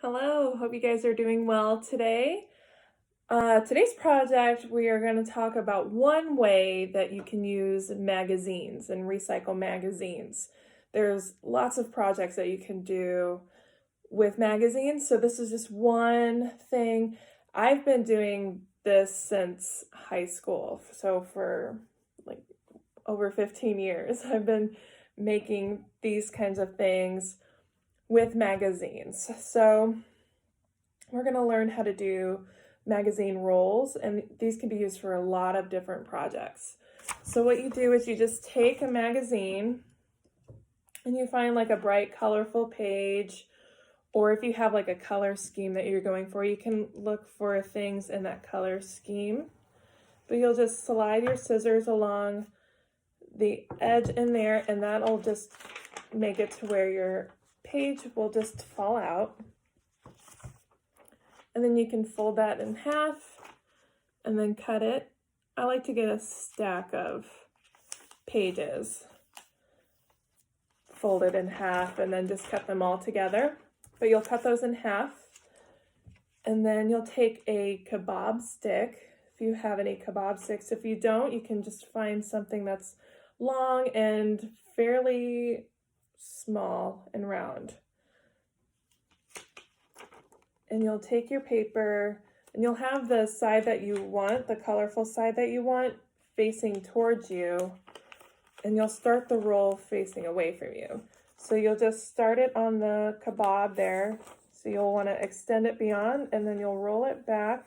Hello, hope you guys are doing well today. Today's project, we are going to talk about one way that you can use magazines and recycle magazines. There's lots of projects that you can do with magazines, so this is just one thing. I've been doing this since high school, so for like over 15 years, I've been making these kinds of things with magazines. So we're going to learn how to do magazine rolls, and these can be used for a lot of different projects. So what you do is you just take a magazine and you find like a bright, colorful page, or if you have like a color scheme that you're going for, you can look for things in that color scheme. But you'll just slide your scissors along the edge in there, and that'll just make it to where your page will just fall out. And then you can fold that in half and then cut it. I like to get a stack of pages folded in half and then just cut them all together. But you'll cut those in half, and then you'll take a kabob stick, if you have any kabob sticks. If you don't, you can just find something that's long and fairly small and round. And you'll take your paper and you'll have the side that you want, the colorful side that you want, facing towards you, and you'll start the roll facing away from you. So you'll just start it on the kabob there. So you'll want to extend it beyond, and then you'll roll it back,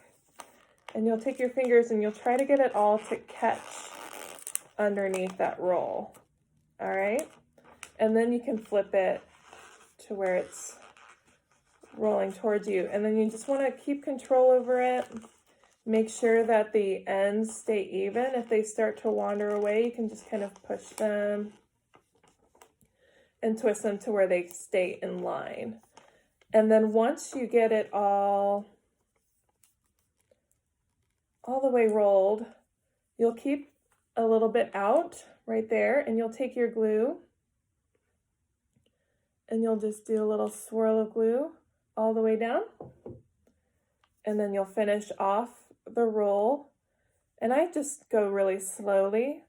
and you'll take your fingers and you'll try to get it all to catch underneath that roll. All right? And then you can flip it to where it's rolling towards you, and then you just want to keep control over it. Make sure that the ends stay even. If they start to wander away, you can just kind of push them and twist them to where they stay in line. And then once you get it all the way rolled, you'll keep a little bit out right there, and you'll take your glue and you'll just do a little swirl of glue all the way down, and then you'll finish off the roll. And I just go really slowly,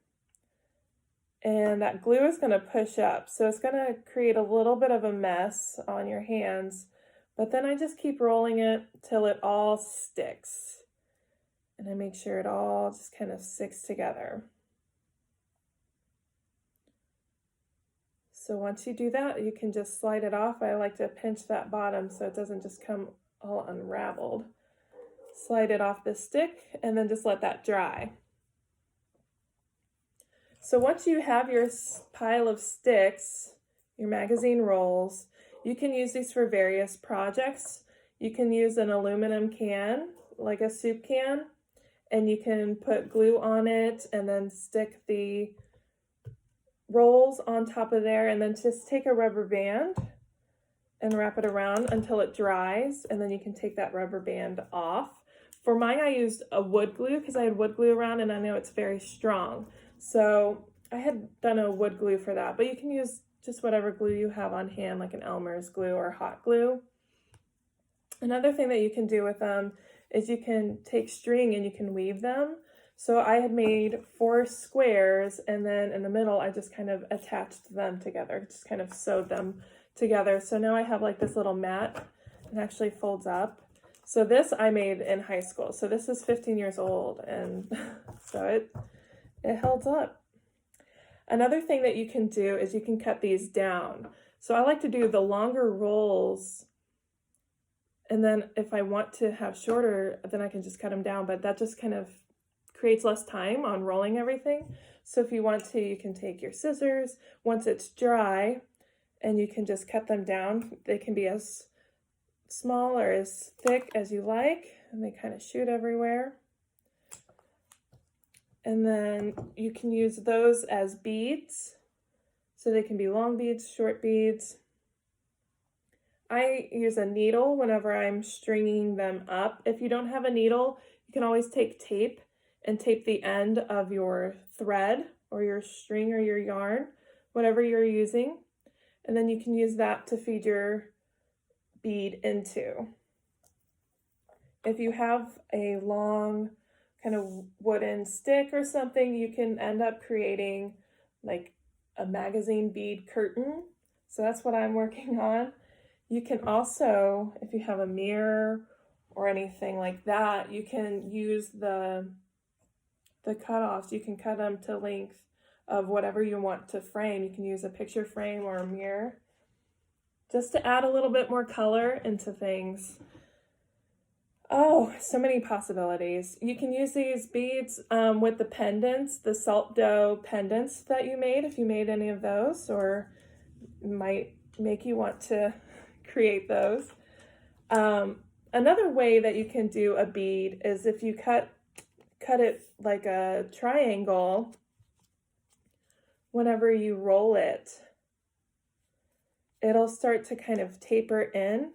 and that glue is going to push up, so it's going to create a little bit of a mess on your hands, but then I just keep rolling it till it all sticks, and I make sure it all just kind of sticks together. So once you do that, you can just slide it off. I like to pinch that bottom so it doesn't just come all unraveled. Slide it off the stick and then just let that dry. So once you have your pile of sticks, your magazine rolls, you can use these for various projects. You can use an aluminum can, like a soup can, and you can put glue on it and then stick the rolls on top of there, and then just take a rubber band and wrap it around until it dries, and then you can take that rubber band off. For mine, I used a wood glue because I had wood glue around, and I know it's very strong. So I had done a wood glue for that, but you can use just whatever glue you have on hand, like an Elmer's glue or hot glue. Another thing that you can do with them is you can take string and you can weave them. So I had made 4 squares, and then in the middle, I just kind of attached them together, just kind of sewed them together. So now I have like this little mat. It actually folds up. So this I made in high school. So this is 15 years old, and so it holds up. Another thing that you can do is you can cut these down. So I like to do the longer rolls, and then if I want to have shorter, then I can just cut them down, but that just kind of creates less time on rolling everything. So if you want to, you can take your scissors once it's dry, and you can just cut them down. They can be as small or as thick as you like, and they kind of shoot everywhere. And then you can use those as beads. So they can be long beads, short beads. I use a needle whenever I'm stringing them up. If you don't have a needle, you can always take tape and tape the end of your thread or your string or your yarn, whatever you're using. And then you can use that to feed your bead into. If you have a long kind of wooden stick or something, you can end up creating like a magazine bead curtain. So that's what I'm working on. You can also, if you have a mirror or anything like that, you can use the cutoffs. You can cut them to length of whatever you want to frame. You can use a picture frame or a mirror just to add a little bit more color into things. Oh, so many possibilities. You can use these beads with the pendants, the salt dough pendants that you made, if you made any of those, or might make you want to create those. Another way that you can do a bead is if you cut it like a triangle. Whenever you roll it, it'll start to kind of taper in.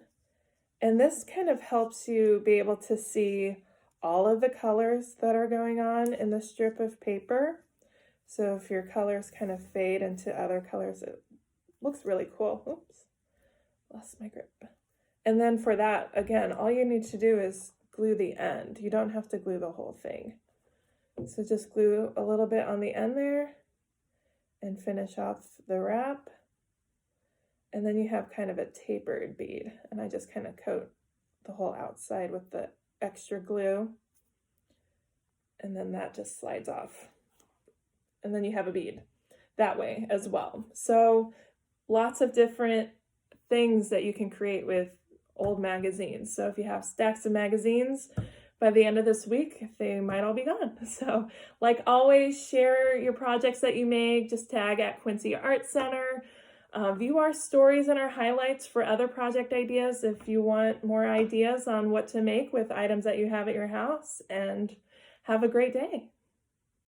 And this kind of helps you be able to see all of the colors that are going on in the strip of paper. So if your colors kind of fade into other colors, it looks really cool. Oops, lost my grip. And then for that, again, all you need to do is glue the end. You don't have to glue the whole thing. So just glue a little bit on the end there and finish off the wrap. And then you have kind of a tapered bead, and I just kind of coat the whole outside with the extra glue, and then that just slides off. And then you have a bead that way as well. So lots of different things that you can create with old magazines. So if you have stacks of magazines, by the end of this week, they might all be gone. So like always, share your projects that you make. Just tag at Quincy Art Center. View our stories and our highlights for other project ideas if you want more ideas on what to make with items that you have at your house, and have a great day.